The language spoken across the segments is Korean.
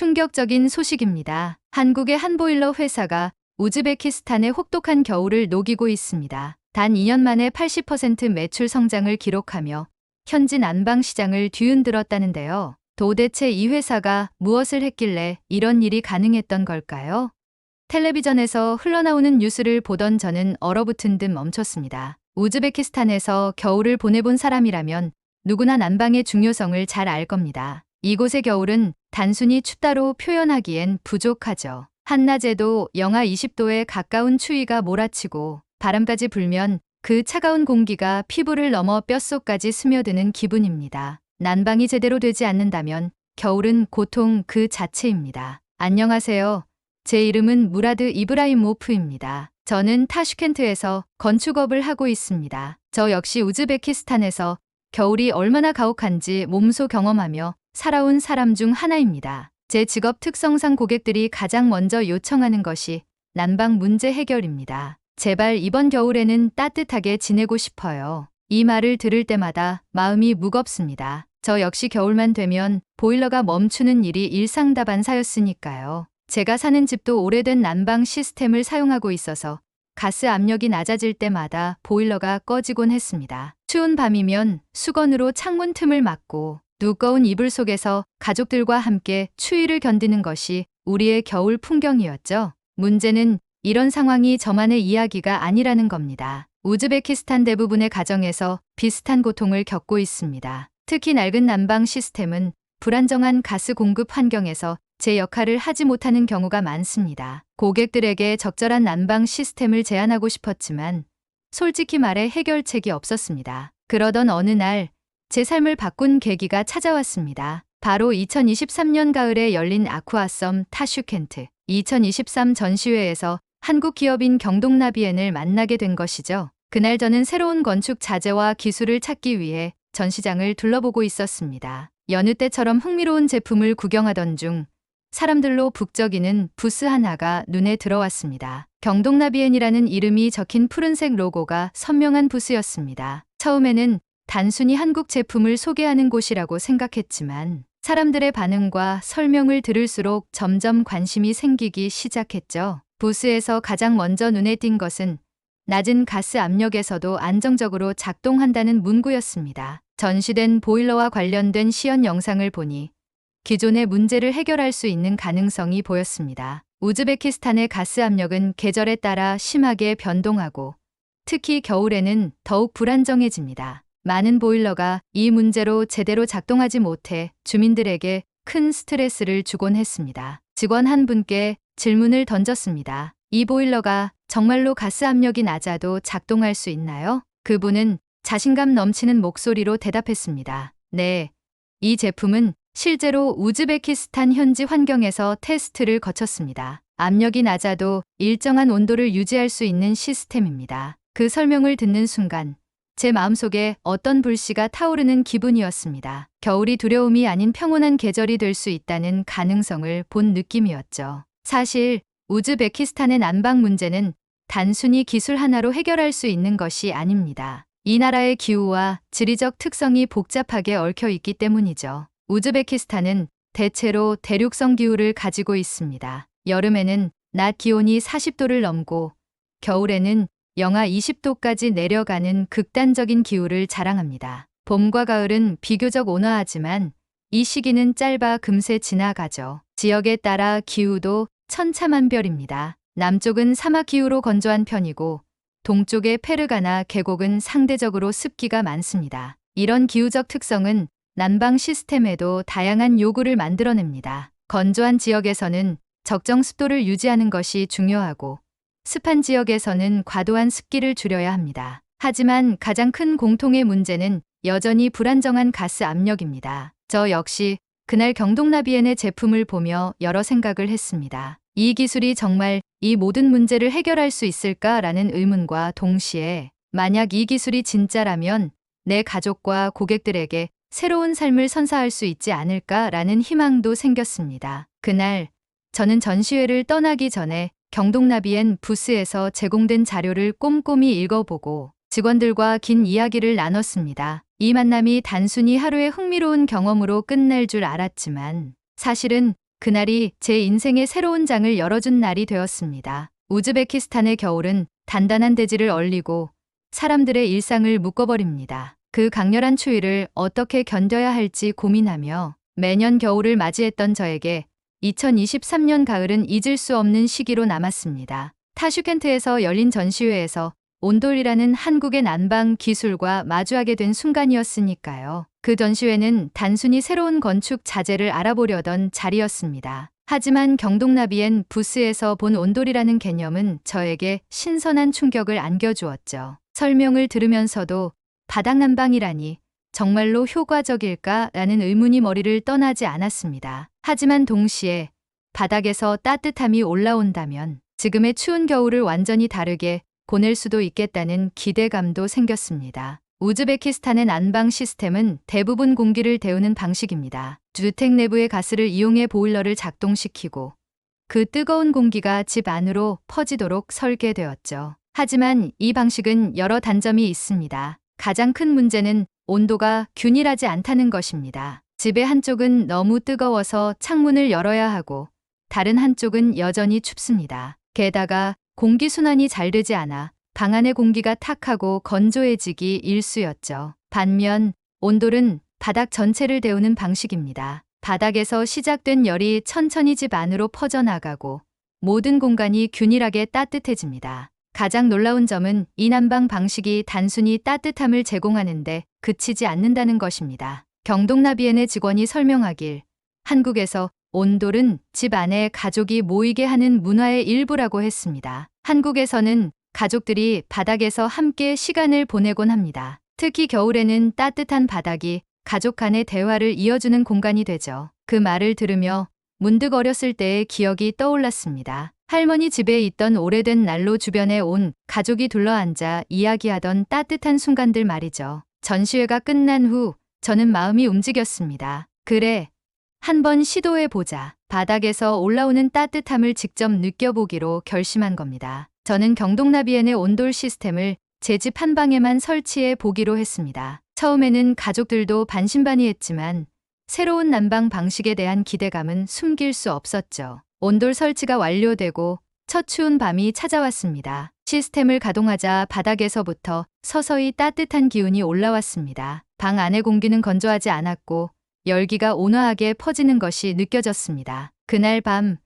충격적인 소식입니다. 한국의 한 보일러 회사가 우즈베키스탄의 혹독한 겨울을 녹이고 있습니다. 단 2년 만에 80% 매출 성장을 기록하며 현지 난방 시장을 뒤흔들었다는데요. 도대체 이 회사가 무엇을 했길래 이런 일이 가능했던 걸까요? 텔레비전에서 흘러나오는 뉴스를 보던 저는 얼어붙은 듯 멈췄습니다. 우즈베키스탄에서 겨울을 보내본 사람이라면 누구나 난방의 중요성을 잘 알 겁니다. 이곳의 겨울은 단순히 춥다로 표현하기엔 부족하죠. 한낮에도 영하 20도에 가까운 추위가 몰아치고 바람까지 불면 그 차가운 공기가 피부를 넘어 뼛속까지 스며드는 기분입니다. 난방이 제대로 되지 않는다면 겨울은 고통 그 자체입니다. 안녕하세요. 제 이름은 무라드 이브라이모프입니다. 저는 타슈켄트에서 건축업을 하고 있습니다. 저 역시 우즈베키스탄에서 겨울이 얼마나 가혹한지 몸소 경험하며 살아온 사람 중 하나입니다. 제 직업 특성상 고객들이 가장 먼저 요청하는 것이 난방 문제 해결입니다. 제발 이번 겨울에는 따뜻하게 지내고 싶어요. 이 말을 들을 때마다 마음이 무겁습니다. 저 역시 겨울만 되면 보일러가 멈추는 일이 일상다반사였으니까요. 제가 사는 집도 오래된 난방 시스템을 사용하고 있어서 가스 압력이 낮아질 때마다 보일러가 꺼지곤 했습니다. 추운 밤이면 수건으로 창문 틈을 막고 두꺼운 이불 속에서 가족들과 함께 추위를 견디는 것이 우리의 겨울 풍경이었죠. 문제는 이런 상황이 저만의 이야기가 아니라는 겁니다. 우즈베키스탄 대부분의 가정에서 비슷한 고통을 겪고 있습니다. 특히 낡은 난방 시스템은 불안정한 가스 공급 환경에서 제 역할을 하지 못하는 경우가 많습니다. 고객들에게 적절한 난방 시스템을 제안하고 싶었지만 솔직히 말해 해결책이 없었습니다. 그러던 어느 날 제 삶을 바꾼 계기가 찾아왔습니다. 바로 2023년 가을에 열린 아쿠아썸 타슈켄트 2023 전시회에서 한국 기업인 경동나비엔을 만나게 된 것이죠. 그날 저는 새로운 건축 자재와 기술을 찾기 위해 전시장을 둘러보고 있었습니다. 여느 때처럼 흥미로운 제품을 구경하던 중 사람들로 북적이는 부스 하나가 눈에 들어왔습니다. 경동나비엔이라는 이름이 적힌 푸른색 로고가 선명한 부스였습니다. 처음에는 단순히 한국 제품을 소개하는 곳이라고 생각했지만 사람들의 반응과 설명을 들을수록 점점 관심이 생기기 시작했죠. 부스에서 가장 먼저 눈에 띈 것은 낮은 가스 압력에서도 안정적으로 작동한다는 문구였습니다. 전시된 보일러와 관련된 시연 영상을 보니 기존의 문제를 해결할 수 있는 가능성이 보였습니다. 우즈베키스탄의 가스 압력은 계절에 따라 심하게 변동하고 특히 겨울에는 더욱 불안정해집니다. 많은 보일러가 이 문제로 제대로 작동하지 못해 주민들에게 큰 스트레스를 주곤 했습니다. 직원 한 분께 질문을 던졌습니다. 이 보일러가 정말로 가스 압력이 낮아도 작동할 수 있나요? 그분은 자신감 넘치는 목소리로 대답했습니다. 네, 이 제품은 실제로 우즈베키스탄 현지 환경에서 테스트를 거쳤습니다. 압력이 낮아도 일정한 온도를 유지할 수 있는 시스템입니다. 그 설명을 듣는 순간 제 마음속에 어떤 불씨가 타오르는 기분이었습니다. 겨울이 두려움이 아닌 평온한 계절이 될 수 있다는 가능성을 본 느낌이었죠. 사실 우즈베키스탄의 난방 문제는 단순히 기술 하나로 해결할 수 있는 것이 아닙니다. 이 나라의 기후와 지리적 특성이 복잡하게 얽혀 있기 때문이죠. 우즈베키스탄은 대체로 대륙성 기후를 가지고 있습니다. 여름에는 낮 기온이 40도를 넘고 겨울에는 영하 20도까지 내려가는 극단적인 기후를 자랑합니다. 봄과 가을은 비교적 온화하지만 이 시기는 짧아 금세 지나가죠. 지역에 따라 기후도 천차만별입니다. 남쪽은 사막 기후로 건조한 편이고 동쪽의 페르가나 계곡은 상대적으로 습기가 많습니다. 이런 기후적 특성은 난방 시스템에도 다양한 요구를 만들어냅니다. 건조한 지역에서는 적정 습도를 유지하는 것이 중요하고 습한 지역에서는 과도한 습기를 줄여야 합니다. 하지만 가장 큰 공통의 문제는 여전히 불안정한 가스 압력입니다. 저 역시 그날 경동나비엔의 제품을 보며 여러 생각을 했습니다. 이 기술이 정말 이 모든 문제를 해결할 수 있을까라는 의문과 동시에 만약 이 기술이 진짜라면 내 가족과 고객들에게 새로운 삶을 선사할 수 있지 않을까라는 희망도 생겼습니다. 그날 저는 전시회를 떠나기 전에 경동나비엔 부스에서 제공된 자료를 꼼꼼히 읽어보고 직원들과 긴 이야기를 나눴습니다. 이 만남이 단순히 하루의 흥미로운 경험으로 끝날 줄 알았지만 사실은 그날이 제 인생의 새로운 장을 열어준 날이 되었습니다. 우즈베키스탄의 겨울은 단단한 대지를 얼리고 사람들의 일상을 묶어버립니다. 그 강렬한 추위를 어떻게 견뎌야 할지 고민하며 매년 겨울을 맞이했던 저에게 2023년 가을은 잊을 수 없는 시기로 남았습니다. 타슈켄트에서 열린 전시회에서 온돌이라는 한국의 난방 기술과 마주하게 된 순간이었으니까요. 그 전시회는 단순히 새로운 건축 자재를 알아보려던 자리였습니다. 하지만 경동나비엔 부스에서 본 온돌이라는 개념은 저에게 신선한 충격을 안겨주었죠. 설명을 들으면서도 바닥난방이라니 정말로 효과적일까라는 의문이 머리를 떠나지 않았습니다. 하지만 동시에 바닥에서 따뜻함이 올라온다면 지금의 추운 겨울을 완전히 다르게 보낼 수도 있겠다는 기대감도 생겼습니다. 우즈베키스탄의 난방 시스템은 대부분 공기를 데우는 방식입니다. 주택 내부의 가스를 이용해 보일러를 작동시키고 그 뜨거운 공기가 집 안으로 퍼지도록 설계되었죠. 하지만 이 방식은 여러 단점이 있습니다. 가장 큰 문제는 온도가 균일하지 않다는 것입니다. 집의 한쪽은 너무 뜨거워서 창문을 열어야 하고 다른 한쪽은 여전히 춥습니다. 게다가 공기순환이 잘 되지 않아 방 안의 공기가 탁하고 건조해지기 일쑤였죠. 반면 온돌은 바닥 전체를 데우는 방식입니다. 바닥에서 시작된 열이 천천히 집 안으로 퍼져나가고 모든 공간이 균일하게 따뜻해집니다. 가장 놀라운 점은 이 난방 방식이 단순히 따뜻함을 제공하는데 그치지 않는다는 것입니다. 경동나비엔의 직원이 설명하길 한국에서 온돌은 집 안에 가족이 모이게 하는 문화의 일부라고 했습니다. 한국에서는 가족들이 바닥에서 함께 시간을 보내곤 합니다. 특히 겨울에는 따뜻한 바닥이 가족 간의 대화를 이어주는 공간이 되죠. 그 말을 들으며 문득 어렸을 때의 기억이 떠올랐습니다. 할머니 집에 있던 오래된 난로 주변에 온 가족이 둘러앉아 이야기하던 따뜻한 순간들 말이죠. 전시회가 끝난 후 저는 마음이 움직였습니다. 그래, 한번 시도해보자. 바닥에서 올라오는 따뜻함을 직접 느껴보기로 결심한 겁니다. 저는 경동나비엔의 온돌 시스템을 제 집 한방에만 설치해 보기로 했습니다. 처음에는 가족들도 반신반의했지만 새로운 난방 방식에 대한 기대감은 숨길 수 없었죠. 온돌 설치가 완료되고 첫 추운 밤이 찾아왔습니다. 시스템을 가동하자 바닥에서부터 서서히 따뜻한 기운이 올라왔습니다. 방 안의 공기는 건조하지 않았고 열기가 온화하게 퍼지는 것이 느껴졌습니다. 그날 밤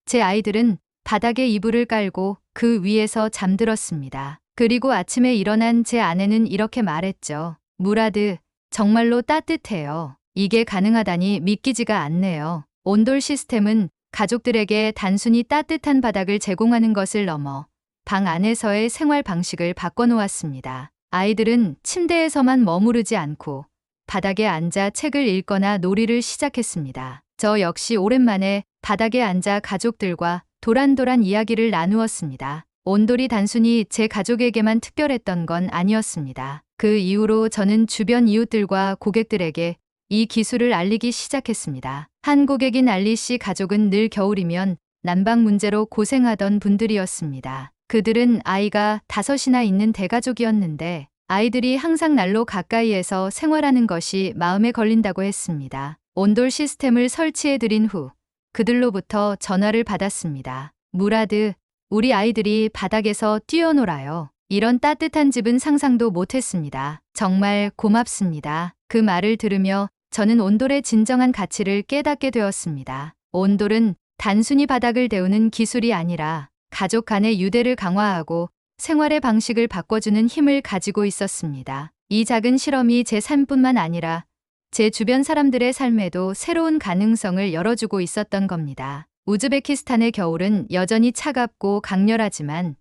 제 아이들은 바닥에 이불을 깔고 그 위에서 잠들었습니다. 그리고 아침에 일어난 제 아내는 이렇게 말했죠. 무라드, 정말로 따뜻해요. 이게 가능하다니 믿기지가 않네요. 온돌 시스템은 가족들에게 단순히 따뜻한 바닥을 제공하는 것을 넘어 방 안에서의 생활 방식을 바꿔놓았습니다. 아이들은 침대에서만 머무르지 않고 바닥에 앉아 책을 읽거나 놀이를 시작했습니다. 저 역시 오랜만에 바닥에 앉아 가족들과 도란도란 이야기를 나누었습니다. 온돌이 단순히 제 가족에게만 특별했던 건 아니었습니다. 그 이후로 저는 주변 이웃들과 고객들에게 이 기술을 알리기 시작했습니다. 한 고객인 알리 씨 가족은 늘 겨울이면 난방 문제로 고생하던 분들이었습니다. 그들은 아이가 5이나 있는 대가족이었는데 아이들이 항상 난로 가까이에서 생활하는 것이 마음에 걸린다고 했습니다. 온돌 시스템을 설치해드린 후 그들로부터 전화를 받았습니다. 무라드, 우리 아이들이 바닥에서 뛰어놀아요. 이런 따뜻한 집은 상상도 못했습니다. 정말 고맙습니다. 그 말을 들으며 저는 온돌의 진정한 가치를 깨닫게 되었습니다. 온돌은 단순히 바닥을 데우는 기술이 아니라 가족 간의 유대를 강화하고 생활의 방식을 바꿔주는 힘을 가지고 있었습니다. 이 작은 실험이 제 삶뿐만 아니라 제 주변 사람들의 삶에도 새로운 가능성을 열어주고 있었던 겁니다. 우즈베키스탄의 겨울은 여전히 차갑고 강렬하지만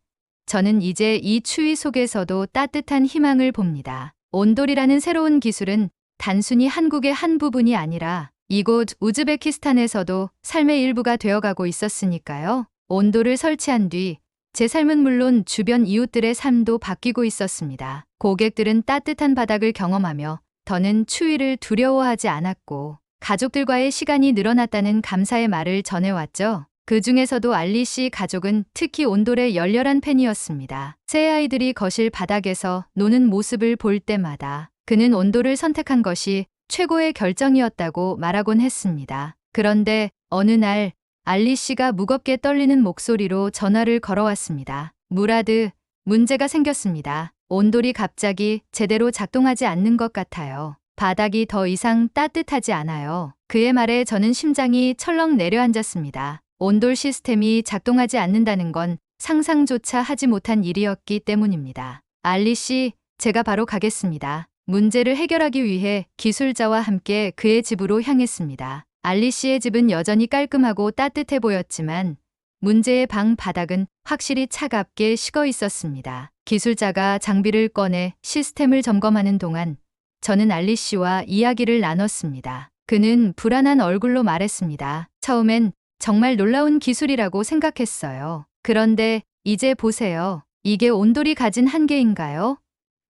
저는 이제 이 추위 속에서도 따뜻한 희망을 봅니다. 온돌이라는 새로운 기술은 단순히 한국의 한 부분이 아니라 이곳 우즈베키스탄에서도 삶의 일부가 되어가고 있었으니까요. 온돌을 설치한 뒤 제 삶은 물론 주변 이웃들의 삶도 바뀌고 있었습니다. 고객들은 따뜻한 바닥을 경험하며 더는 추위를 두려워하지 않았고 가족들과의 시간이 늘어났다는 감사의 말을 전해왔죠. 그 중에서도 알리 씨 가족은 특히 온돌의 열렬한 팬이었습니다. 새 아이들이 거실 바닥에서 노는 모습을 볼 때마다 그는 온돌을 선택한 것이 최고의 결정이었다고 말하곤 했습니다. 그런데 어느 날 알리 씨가 무겁게 떨리는 목소리로 전화를 걸어왔습니다. 무라드, 문제가 생겼습니다. 온돌이 갑자기 제대로 작동하지 않는 것 같아요. 바닥이 더 이상 따뜻하지 않아요. 그의 말에 저는 심장이 철렁 내려앉았습니다. 온돌 시스템이 작동하지 않는다는 건 상상조차 하지 못한 일이었기 때문입니다. 알리 씨, 제가 바로 가겠습니다. 문제를 해결하기 위해 기술자와 함께 그의 집으로 향했습니다. 알리 씨의 집은 여전히 깔끔하고 따뜻해 보였지만 문제의 방 바닥은 확실히 차갑게 식어 있었습니다. 기술자가 장비를 꺼내 시스템을 점검하는 동안 저는 알리 씨와 이야기를 나눴습니다. 그는 불안한 얼굴로 말했습니다. 처음엔 정말 놀라운 기술이라고 생각했어요. 그런데 이제 보세요. 이게 온돌이 가진 한계인가요?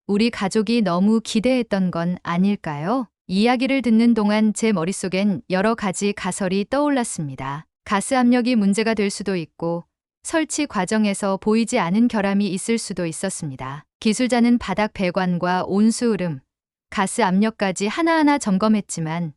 우리 가족이 너무 기대했던 건 아닐까요? 이야기를 듣는 동안 제 머릿속엔 여러 가지 가설이 떠올랐습니다. 가스 압력이 문제가 될 수도 있고 설치 과정에서 보이지 않은 결함이 있을 수도 있었습니다. 기술자는 바닥 배관과 온수 흐름, 가스 압력까지 하나하나 점검했지만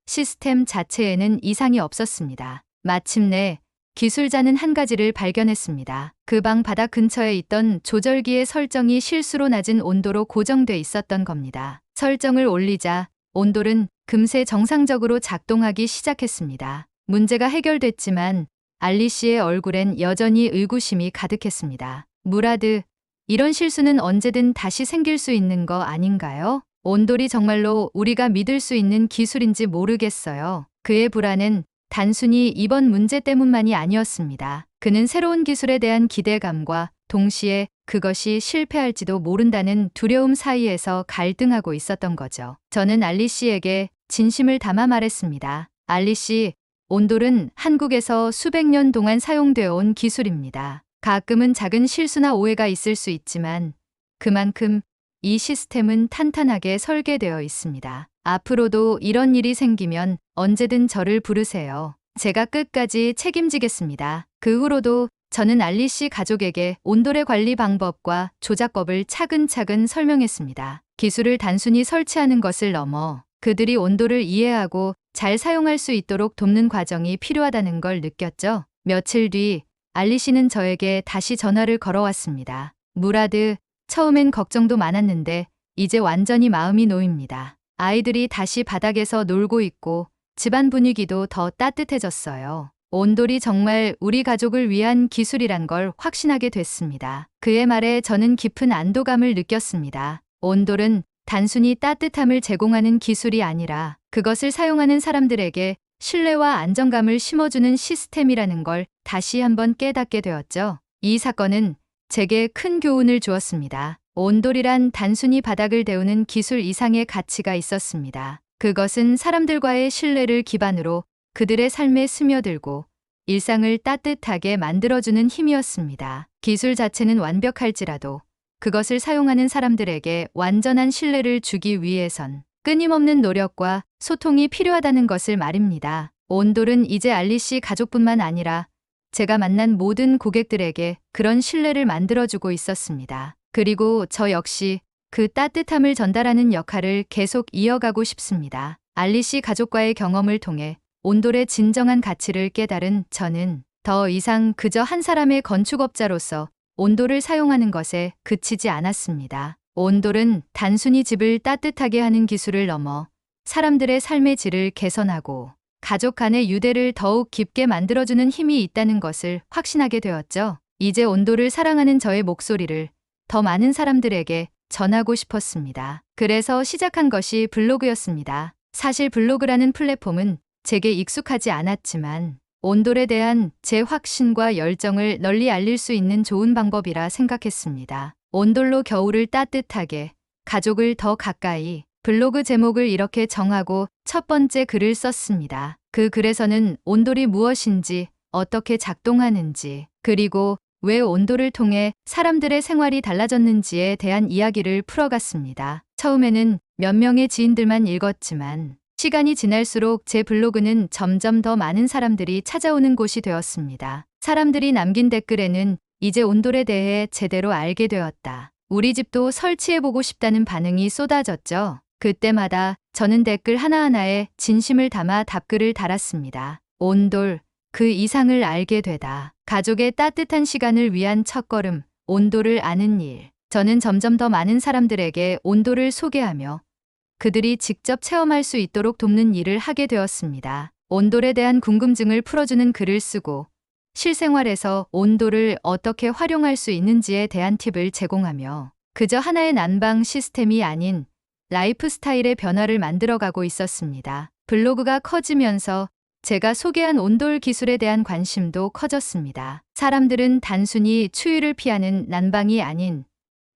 시스템 자체에는 이상이 없었습니다. 마침내 기술자는 한 가지를 발견했습니다. 그 방 바닥 근처에 있던 조절기의 설정이 실수로 낮은 온도로 고정돼 있었던 겁니다. 설정을 올리자 온돌은 금세 정상적으로 작동하기 시작했습니다. 문제가 해결됐지만 알리 씨의 얼굴엔 여전히 의구심이 가득했습니다. 무라드, 이런 실수는 언제든 다시 생길 수 있는 거 아닌가요? 온돌이 정말로 우리가 믿을 수 있는 기술인지 모르겠어요. 그의 불안은 단순히 이번 문제 때문만이 아니었습니다. 그는 새로운 기술에 대한 기대감과 동시에 그것이 실패할지도 모른다는 두려움 사이에서 갈등하고 있었던 거죠. 저는 알리 씨에게 진심을 담아 말했습니다. 알리 씨, 온돌은 한국에서 수백 년 동안 사용되어 온 기술입니다. 가끔은 작은 실수나 오해가 있을 수 있지만 그만큼 이 시스템은 탄탄하게 설계되어 있습니다. 앞으로도 이런 일이 생기면 언제든 저를 부르세요. 제가 끝까지 책임지겠습니다. 그 후로도 저는 알리 씨 가족에게 온돌의 관리 방법과 조작법을 차근차근 설명했습니다. 기술을 단순히 설치하는 것을 넘어 그들이 온돌을 이해하고 잘 사용할 수 있도록 돕는 과정이 필요하다는 걸 느꼈죠. 며칠 뒤 알리 씨는 저에게 다시 전화를 걸어왔습니다. 무라드, 처음엔 걱정도 많았는데 이제 완전히 마음이 놓입니다. 아이들이 다시 바닥에서 놀고 있고 집안 분위기도 더 따뜻해졌어요. 온돌이 정말 우리 가족을 위한 기술이란 걸 확신하게 됐습니다. 그의 말에 저는 깊은 안도감을 느꼈습니다. 온돌은 단순히 따뜻함을 제공하는 기술이 아니라 그것을 사용하는 사람들에게 신뢰와 안정감을 심어주는 시스템이라는 걸 다시 한번 깨닫게 되었죠. 이 사건은 제게 큰 교훈을 주었습니다. 온돌이란 단순히 바닥을 데우는 기술 이상의 가치가 있었습니다. 그것은 사람들과의 신뢰를 기반으로 그들의 삶에 스며들고 일상을 따뜻하게 만들어주는 힘이었습니다. 기술 자체는 완벽할지라도 그것을 사용하는 사람들에게 완전한 신뢰를 주기 위해선 끊임없는 노력과 소통이 필요하다는 것을 말입니다. 온돌은 이제 알리 씨 가족뿐만 아니라 제가 만난 모든 고객들에게 그런 신뢰를 만들어주고 있었습니다. 그리고 저 역시 그 따뜻함을 전달하는 역할을 계속 이어가고 싶습니다. 알리 씨 가족과의 경험을 통해 온돌의 진정한 가치를 깨달은 저는 더 이상 그저 한 사람의 건축업자로서 온돌을 사용하는 것에 그치지 않았습니다. 온돌은 단순히 집을 따뜻하게 하는 기술을 넘어 사람들의 삶의 질을 개선하고 가족 간의 유대를 더욱 깊게 만들어주는 힘이 있다는 것을 확신하게 되었죠. 이제 온돌을 사랑하는 저의 목소리를 더 많은 사람들에게 전하고 싶었습니다. 그래서 시작한 것이 블로그였습니다. 사실 블로그라는 플랫폼은 제게 익숙하지 않았지만 온돌에 대한 제 확신과 열정을 널리 알릴 수 있는 좋은 방법이라 생각했습니다. 온돌로 겨울을 따뜻하게, 가족을 더 가까이. 블로그 제목을 이렇게 정하고 첫 번째 글을 썼습니다. 그 글에서는 온돌이 무엇인지, 어떻게 작동하는지, 그리고 왜 온돌을 통해 사람들의 생활이 달라졌는지에 대한 이야기를 풀어갔습니다. 처음에는 몇 명의 지인들만 읽었지만 시간이 지날수록 제 블로그는 점점 더 많은 사람들이 찾아오는 곳이 되었습니다. 사람들이 남긴 댓글에는 이제 온돌에 대해 제대로 알게 되었다. 우리 집도 설치해보고 싶다는 반응이 쏟아졌죠. 그때마다 저는 댓글 하나하나에 진심을 담아 답글을 달았습니다. 온돌, 그 이상을 알게 되다. 가족의 따뜻한 시간을 위한 첫걸음, 온돌을 아는 일. 저는 점점 더 많은 사람들에게 온돌을 소개하며 그들이 직접 체험할 수 있도록 돕는 일을 하게 되었습니다. 온돌에 대한 궁금증을 풀어주는 글을 쓰고 실생활에서 온돌을 어떻게 활용할 수 있는지에 대한 팁을 제공하며 그저 하나의 난방 시스템이 아닌 라이프 스타일의 변화를 만들어가고 있었습니다. 블로그가 커지면서 제가 소개한 온돌 기술에 대한 관심도 커졌습니다. 사람들은 단순히 추위를 피하는 난방이 아닌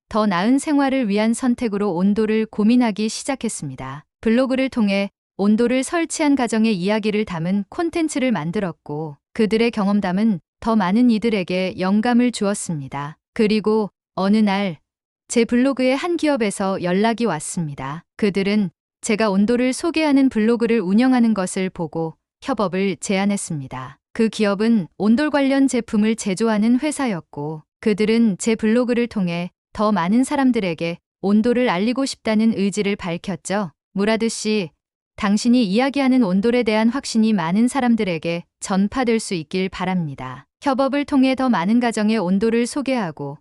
더 나은 생활을 위한 선택으로 온돌을 고민하기 시작했습니다. 블로그를 통해 온돌을 설치한 가정의 이야기를 담은 콘텐츠를 만들었고 그들의 경험담은 더 많은 이들에게 영감을 주었습니다. 그리고 어느 날 제 블로그에 한 기업에서 연락이 왔습니다. 그들은 제가 온돌을 소개하는 블로그를 운영하는 것을 보고 협업을 제안했습니다. 그 기업은 온돌 관련 제품을 제조하는 회사였고 그들은 제 블로그를 통해 더 많은 사람들에게 온돌을 알리고 싶다는 의지를 밝혔죠. 무라드 씨, 당신이 이야기하는 온돌에 대한 확신이 많은 사람들에게 전파될 수 있길 바랍니다. 협업을 통해 더 많은 가정의 온돌을 소개하고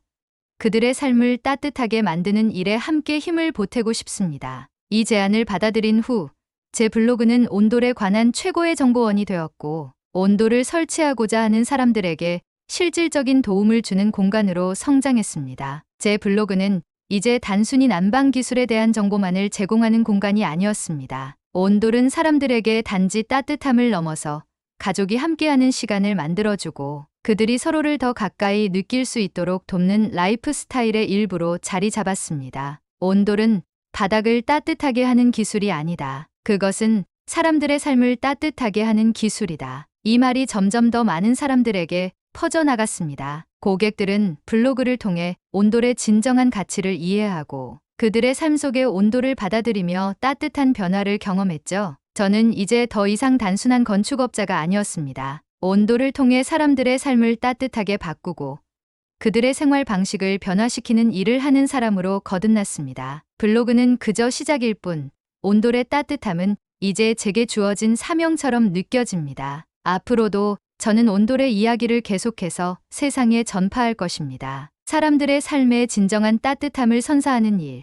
그들의 삶을 따뜻하게 만드는 일에 함께 힘을 보태고 싶습니다. 이 제안을 받아들인 후 제 블로그는 온돌에 관한 최고의 정보원이 되었고 온돌을 설치하고자 하는 사람들에게 실질적인 도움을 주는 공간으로 성장했습니다. 제 블로그는 이제 단순히 난방 기술에 대한 정보만을 제공하는 공간이 아니었습니다. 온돌은 사람들에게 단지 따뜻함을 넘어서 가족이 함께하는 시간을 만들어주고 그들이 서로를 더 가까이 느낄 수 있도록 돕는 라이프 스타일의 일부로 자리 잡았습니다. 온돌은 바닥을 따뜻하게 하는 기술이 아니다. 그것은 사람들의 삶을 따뜻하게 하는 기술이다. 이 말이 점점 더 많은 사람들에게 퍼져나갔습니다. 고객들은 블로그를 통해 온돌의 진정한 가치를 이해하고 그들의 삶 속의 온돌을 받아들이며 따뜻한 변화를 경험했죠. 저는 이제 더 이상 단순한 건축업자가 아니었습니다. 온돌을 통해 사람들의 삶을 따뜻하게 바꾸고 그들의 생활 방식을 변화시키는 일을 하는 사람으로 거듭났습니다. 블로그는 그저 시작일 뿐 온돌의 따뜻함은 이제 제게 주어진 사명처럼 느껴집니다. 앞으로도 저는 온돌의 이야기를 계속해서 세상에 전파할 것입니다. 사람들의 삶에 진정한 따뜻함을 선사하는 일.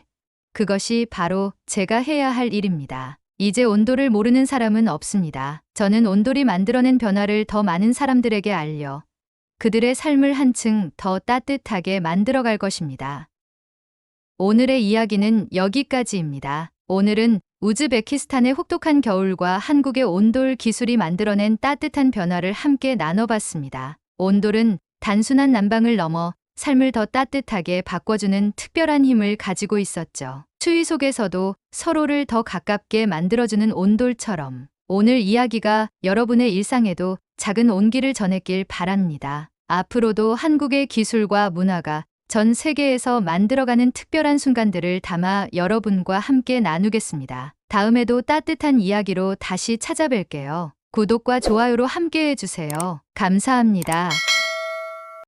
그것이 바로 제가 해야 할 일입니다. 이제 온돌을 모르는 사람은 없습니다. 저는 온돌이 만들어낸 변화를 더 많은 사람들에게 알려 그들의 삶을 한층 더 따뜻하게 만들어갈 것입니다. 오늘의 이야기는 여기까지입니다. 오늘은 우즈베키스탄의 혹독한 겨울과 한국의 온돌 기술이 만들어낸 따뜻한 변화를 함께 나눠봤습니다. 온돌은 단순한 난방을 넘어 삶을 더 따뜻하게 바꿔주는 특별한 힘을 가지고 있었죠. 추위 속에서도 서로를 더 가깝게 만들어주는 온돌처럼 오늘 이야기가 여러분의 일상에도 작은 온기를 전했길 바랍니다. 앞으로도 한국의 기술과 문화가 전 세계에서 만들어가는 특별한 순간들을 담아 여러분과 함께 나누겠습니다. 다음에도 따뜻한 이야기로 다시 찾아뵐게요. 구독과 좋아요로 함께 해주세요. 감사합니다.